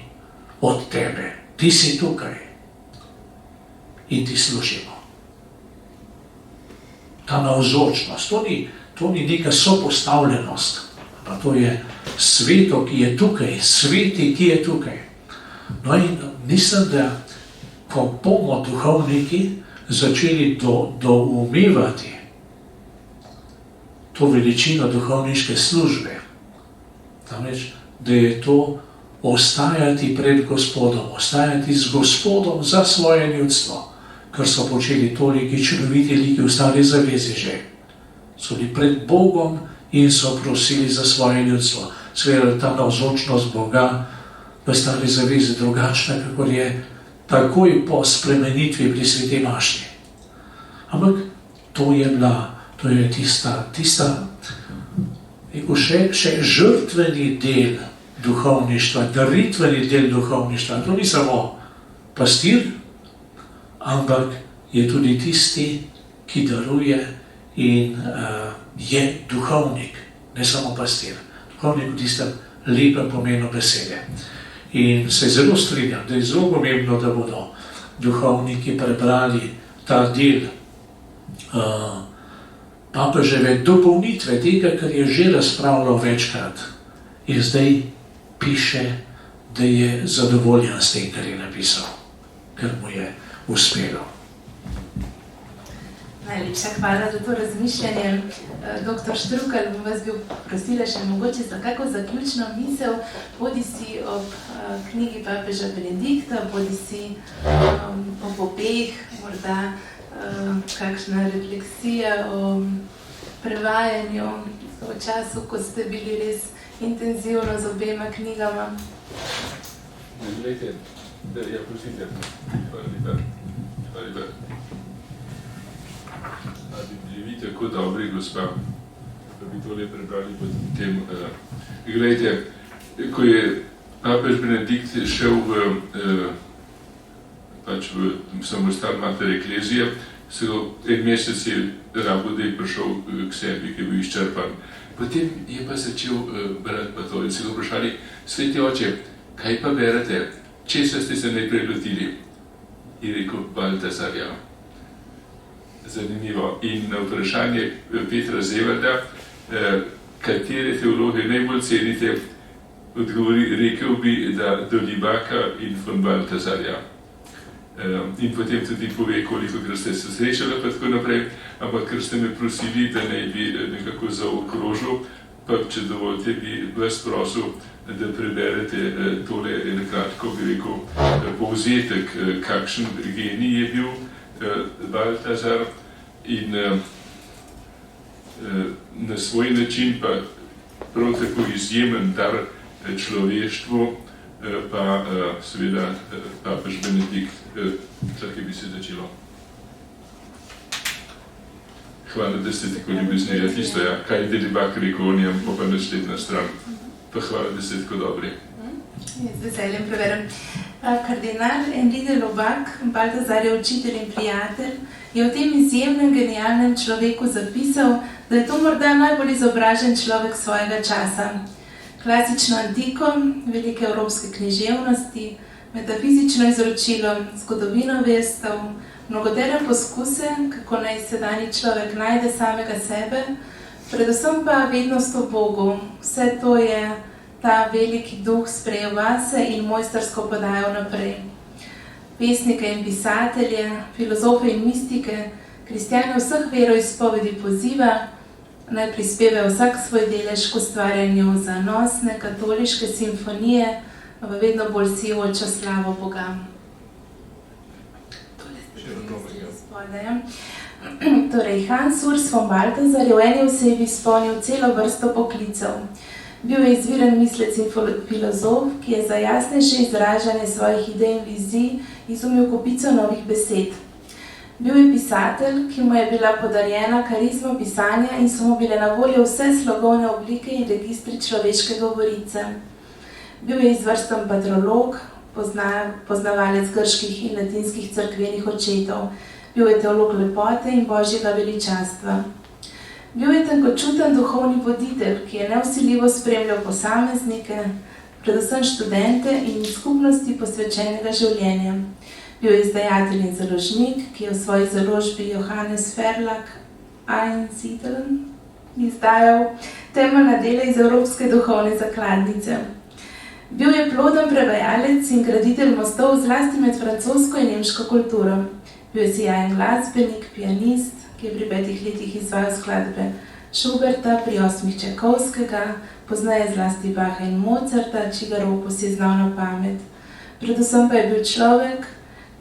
od tebe, ti si tukaj in ti služimo. Ta navzočnost, to ni neka sopostavljenost, pa to je sveto, ki je tukaj, sveti, ki je tukaj. No in mislim, da ko bomo duhovniki začeli doumevati to veličino duhovniške službe, namreč, da je to ostajati pred Gospodom, ostajati z Gospodom za svoje ljudstvo, kar so počeli toliki čudoviti liki v Stari zavezi že. So bili pred Bogom in so prosili za svoje ljudstvo. Seveda ta navzočnost Boga v Stari zavezi drugačna, kakor je takoj po spremenitvi pri sveti maši. Ampak to je tista še žrtveni del duhovništva, daritveni del duhovništva. To ni samo pastir, ampak je tudi tisti, ki daruje in je duhovnik, ne samo pastir. Duhovnik v tistem lepem pomenu besede. In se zelo strinjam, da je zelo pomembno, da bodo duhovniki prebrali ta del papeževe dopolnitve tega, kar je že razpravljal večkrat. In zdaj piše, da je zadovoljen s tem, kar je napisal, ker mu je uspelo. Najlepša hvala za to razmišljanje. Dr. Štrukelj, bom vas bi prosila še mogoče za kako zaključno misel, bodisi ob knjigi papeža Benedikta, bodisi ob obeh, morda kakšna refleksija o prevajanju v času, ko ste bili res intenzivno z obema knjigama. Glejte, ja, prosite. Hvala lepa. Hvala lepa. A bi bili vi tako dobri, gospa, da bi tole prebrali potem. Glejte, ko je papež Benedikt šel v samostan Mater Ecclesiae, en mesec je rabo, da je prišel k sebi, ki je bil izčrpan. Potem je pa začel brati pa to in se ga vprašali: Sveti oče, kaj pa berete? Česa ste se najprej lotili? Je rekel: Baltazarja. Zanimivo. In na vprašanje Petra Zevarda, katere teologe najbolj cenite, rekel bi, da Dolibaka in von Baltazarja. In potem tudi pove, koliko krat ste se srečali pa tako naprej, ampak ker ste me prosili, da naj bi nekako zaokrožil, pa če dovolite bi vas prosil, da preberete tole kratko, bi rekel, povzetek, kakšen genij je bil Baltazar in na svoj način pa prav tako izjemen dar človeštvu, pa seveda papež Benedikt, tako bi se začelo. Hvala, da ste tako ljubezni. Ja, tisto, ja, kaj je Delibak rekel o njem, pa naslednja stran. Pa hvala, da ste tako dobri. Z veseljem preverjam. Kardinal Henri de Lubac, Baltazarjev učitelj in prijatelj, je v tem izjemnem, genialnem človeku zapisal, da je to morda najbolj izobražen človek svojega časa. Klasično antiko, velike evropske književnosti, metafizično izročilo, zgodovino vestov, mnogotere poskuse, kako naj sedanji človek najde samega sebe, predvsem pa vednost o Bogu. Vse to je ta veliki duh sprejel vase in mojstrsko podajal naprej. Pesnike in pisatelje, filozofe in mistike, kristjane vseh veroizpovedi poziva, naj prispevajo vsak svoj delež k ustvarjanju zanosne katoliške simfonije v vedno bolj sijočo slavo Boga. Torej, Hans Urs von Balthasar je v eni osebi izpolnil celo vrsto poklicev. Bil je izviren mislec in filozof, ki je za jasnejše izražanje svojih idej in vizij izumil kopico novih besed. Bil je pisatelj, ki mu je bila podarjena karizma pisanja in so mu bile na voljo vse slogovne oblike in registri človeške govorice. Bil je izvrsten patrolog, poznavalec grških in latinskih cerkvenih očetov. Bil je teolog lepote in božjega veličastva. Bil je tankočuten duhovni voditelj, ki je nevsiljivo spremljal posameznike, predvsem študente in skupnosti posvečenega življenja. Bil je izdajatelj in založnik, ki je v svoji založbi Johannes Verlag Einsiedeln izdajal temeljna dela iz Evropske duhovne zakladnice. Bil je ploden prevajalec in graditelj mostov zlasti med francosko in nemško kulturo. Bil je sijajen glasbenik, pianist, ki je pri 5 letih izvajal skladbe Schuberta, pri 8 Čajkovskega, poznaje zlasti Bacha in Mozarta, čigar opus je znal na pamet. Predvsem pa je bil človek,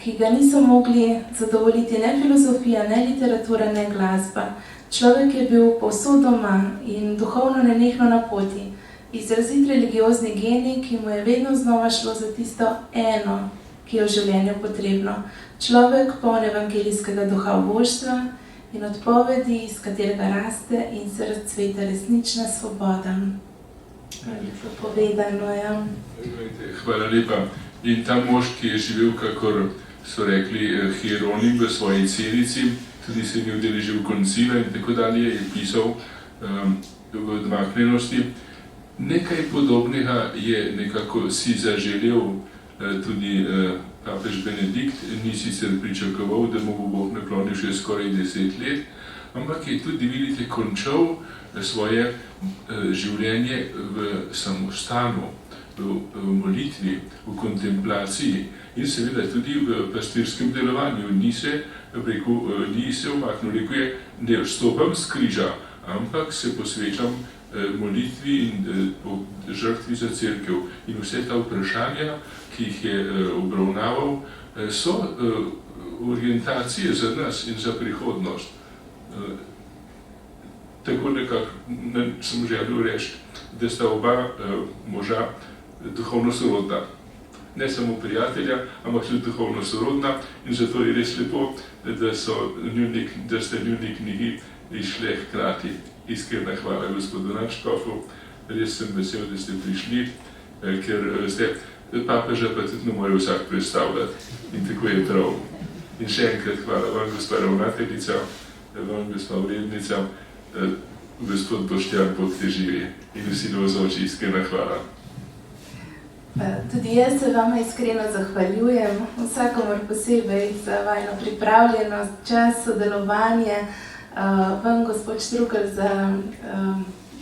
ki ga niso mogli zadovoljiti ne filozofija, ne literatura, ne glasba. Človek je bil povsod doma in duhovno nenehno na poti. Izrazit religiozni genij, ki mu je vedno znova šlo za tisto eno, ki je v življenju potrebno. Človek poln evangelijskega duha božstva in odpovedi, iz katerega raste in se razcveta resnična svoboda. Povedano, ja. Hvala lepa. In ta mož, ki je živel, kakor so rekli, hieronim v svoji celici, tudi se je udeležil koncila in tako dalje, je pisal v odmaknjenosti. Nekaj podobnega je nekako si zaželel tudi papež Benedikt, ni sicer pričakoval, da mu bo Bog naklonil še skoraj 10 let, ampak je tudi, vidite, končal svoje življenje v samostanu, v v molitvi, v kontemplaciji in seveda tudi v pastirskem delovanju. Ni se umaknil, rekel je, ne vstopam z križa, ampak se posvečam molitvi in žrtvi za cerkev. In vse ta vprašanja, ki jih je obravnaval, so orientacije za nas in za prihodnost. Tako nekako sem želel reči, da sta oba moža duhovno sorodna. Ne samo prijatelja, ampak tudi duhovno sorodna in zato je res lepo, da ste njuni knjigi išle hkrati. Iskrena hvala gospodu Nadškofu, res sem vesel, da ste prišli, ker ste papeža pa tudi ne more vsak predstavljati in tako je prav. In še enkrat hvala vam, gospa ravnateljica, vam, gospa urednica, gospod Boštjan, Bog te živi in vsi navzoči, iskrena hvala. Tudi jaz se vama iskreno zahvaljujem, vsakomur posebej za vajno pripravljenost, čas, sodelovanje, vam, gospod Štrukelj, za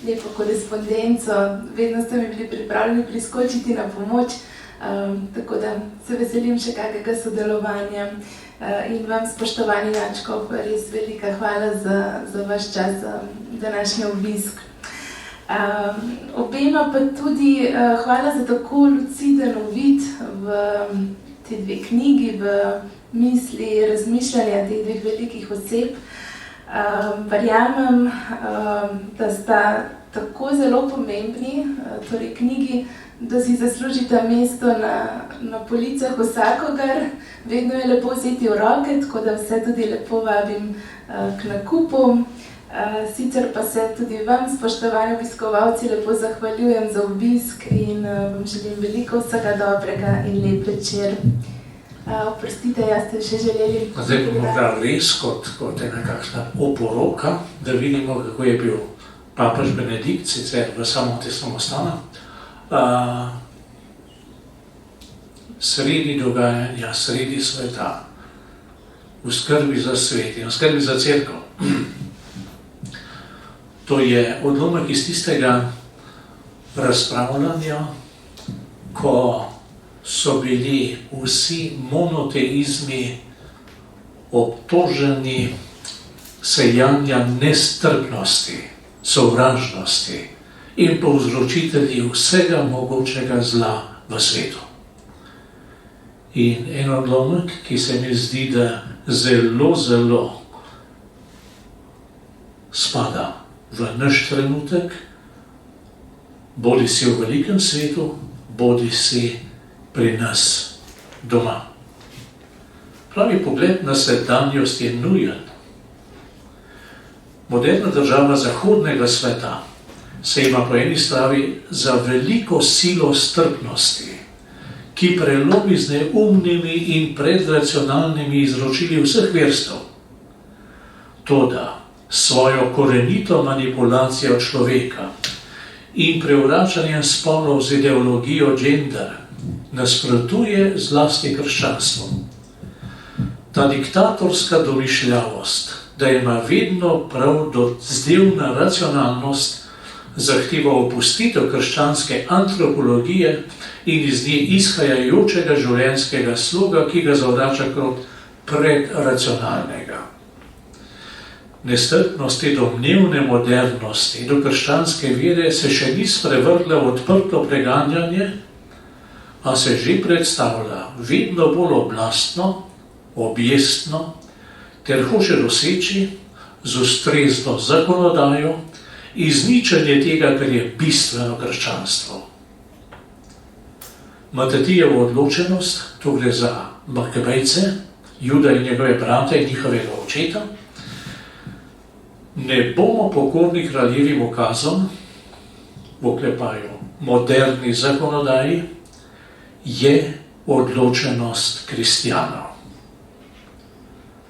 lepo korespondenco, vedno ste mi bili pripravljeni priskočiti na pomoč, tako da se veselim še kakega sodelovanja. In vam, spoštovani Nadškof, res velika hvala za vaš čas, za današnji obisk. Obema pa tudi hvala za tako luciden uvid v te dve knjigi, v misli, razmišljanja teh dveh velikih oseb. Verjamem, da sta tako zelo pomembni, torej knjigi, da si zaslužita mesto na policah vsakogar. Vedno je lepo vzeti v roke, tako da vse tudi lepo vabim k nakupu. Sicer pa se tudi vam, spoštovani obiskovalci, lepo zahvaljujem za obisk in vam želim veliko vsega dobrega in lep večer. Oprostite, jaz ste še želeli... Zdaj bomo morda res kot nekakšna oporoka, da vidimo, kako je bil papež Benedikt, sicer v samoti samostana, sredi dogajanja, sredi sveta, v skrbi za svet in v skrbi za cerkev. To je odlomek iz tistega razpravljanja, ko so bili vsi monoteizmi obtoženi sejanja nestrpnosti, sovražnosti in povzročitelji vsega mogočega zla v svetu. In en odlomek, ki se mi zdi, da zelo, zelo spada v naš trenutek, bodi si v velikem svetu, bodi si pri nas doma. Pravi pogled na sedanjost je nujen. Moderna država zahodnega sveta se ima po eni strani za veliko silo strpnosti, ki prelomi z neumnimi in predracionalnimi izročili vseh verstev. Toda svojo korenito manipulacijo človeka in prevračanjem spolov z ideologijo gender nasprotuje zlasti krščanstvom. Ta diktatorska domišljavost, da ima vedno prav dozdevna racionalnost, zahteva opustitev krščanske antropologije in iz nje izhajajočega življenjskega sloga, ki ga zavrača kot predracionalnega. Nestrpnost te domnevne modernosti do krščanske vere se še ni sprevrgla v odprto preganjanje, a se že predstavlja vedno bolj oblastno, objestno, ter hoče doseči z ustrezno zakonodajo izničenje tega, kar je bistveno krščanstvo. Matatijevo odločenost, to gre za Makabejce, Juda in njegove brate in njihovega očeta, ne bomo pokorni kraljevim ukazom, v oklepaju moderni zakonodaji, je odločenost kristjanov.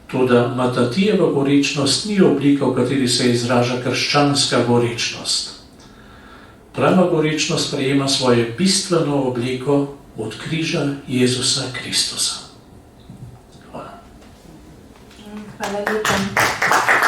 Toda Matatijeva goričnost ni oblika, v kateri se izraža krščanska goričnost. Prava goričnost prejema svoje bistveno obliko od križa Jezusa Kristusa. Hvala. Hvala lepa.